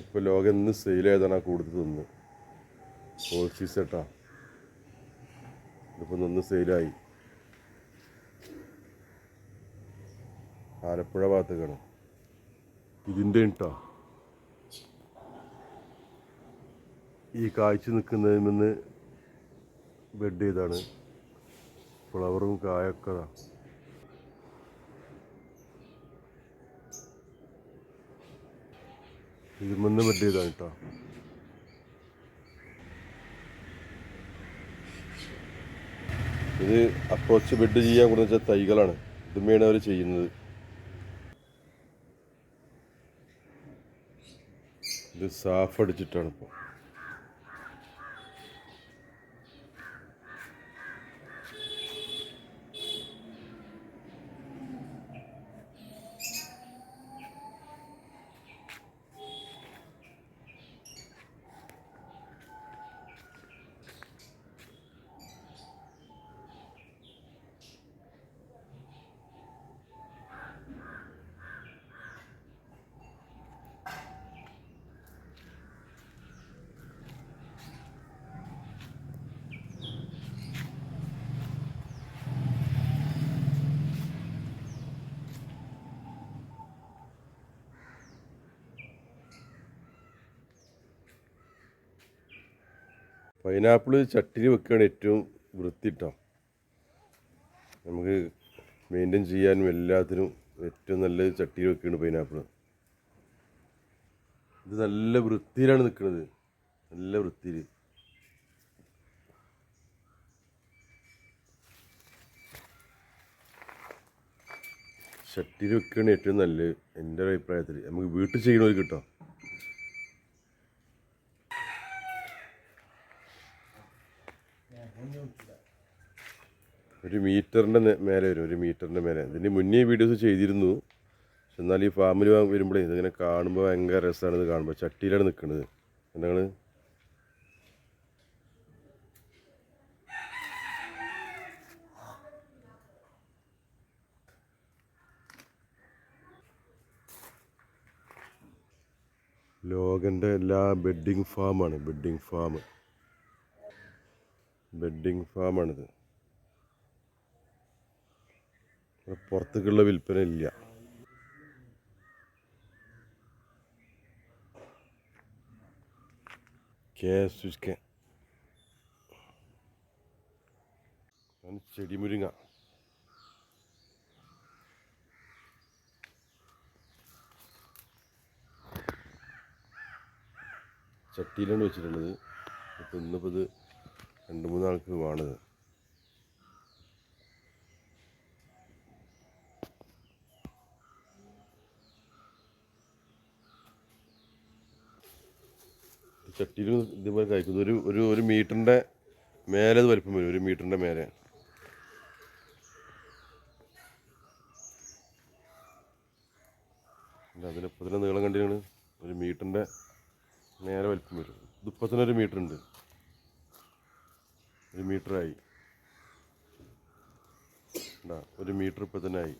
ഇപ്പോൾ ലോകം എന്ന് സെയിലായതാണ് ആ കൂടുതൽ തിന്ന് ഓൾസീസ് കേട്ടാ. ഇതിപ്പോൾ നിന്ന് സെയിലായി. ആലപ്പുഴ ഭാഗത്തേക്കാണ് ഇതിൻ്റെ കേട്ടോ. ഈ കായ്ച്ചു നിൽക്കുന്നതിൽ നിന്ന് ബെഡ് ചെയ്താണ്. ഫ്ലവറും കായൊക്കെ ഇതിൽ ബെഡ് ചെയ്താണ് കേട്ടോ. ഇത് അപ്രോച്ച് ബെഡ് ചെയ്യാൻ കൊടുത്ത വെച്ചാൽ തൈകളാണ്. ഇതുമ്മയാണ് അവർ ചെയ്യുന്നത്. ഇത് സാഫ് അടിച്ചിട്ടാണ് ഇപ്പോൾ. പൈനാപ്പിൾ ചട്ടിയിൽ വെക്കുകയാണ് ഏറ്റവും വൃത്തിട്ടോ. നമുക്ക് മെയിൻറ്റെയിൻ ചെയ്യാനും എല്ലാത്തിനും ഏറ്റവും നല്ലത് ചട്ടിയിൽ വെക്കുകയാണ് പൈനാപ്പിൾ. ഇത് നല്ല വൃത്തിയിലാണ് നിൽക്കുന്നത്, നല്ല വൃത്തിയിൽ. ചട്ടിയിൽ വെക്കുകയാണ് ഏറ്റവും നല്ലത് എൻ്റെ ഒരു അഭിപ്രായത്തിൽ. നമുക്ക് വീട്ടിൽ ചെയ്യണവർക്ക് കിട്ടാം. ഒരു മീറ്ററിൻ്റെ മേലെ വരും, ഒരു മീറ്ററിൻ്റെ മേലെ. ഇതിന് മുന്നേ വീഡിയോസ് ചെയ്തിരുന്നു. പക്ഷെ എന്നാൽ ഈ ഫാമിൽ വരുമ്പോഴേ ഇതിങ്ങനെ കാണുമ്പോൾ ഭയങ്കര രസമാണ്. ഇത് കാണുമ്പോൾ ചട്ടിയിലാണ് നിൽക്കുന്നത്. എന്താണ് ലോകൻ്റെ എല്ലാ ബെഡിങ് ഫാമാണ്, ബെഡിങ് ഫാമാണിത്. പുറത്തേക്കുള്ള വിൽപ്പന ഇല്ല. ചെടിമുരിങ്ങ ചട്ടിയിലാണ് വെച്ചിട്ടുള്ളത്. ഇപ്പം ഇന്നിപ്പോൾ ഇത് 2-3 ആൾക്ക് വേണത്. ചട്ടിയിൽ ഇതുപോലെ കഴിക്കുന്നത് ഒരു മീറ്ററിൻ്റെ മേലെ ഇത് വലിപ്പം വരും, 1 മീറ്ററിൻ്റെ മേലെ. അതിനിപ്പോൾ തന്നെ നീളം കണ്ടിയാണ് 1 മീറ്ററിൻ്റെ നേരെ വലിപ്പം വരും. ഇതിപ്പോൾ തന്നെ 1 മീറ്റർ ഉണ്ട്, 1 മീറ്ററായി. 1 മീറ്റർ ഇപ്പം തന്നെ ആയി.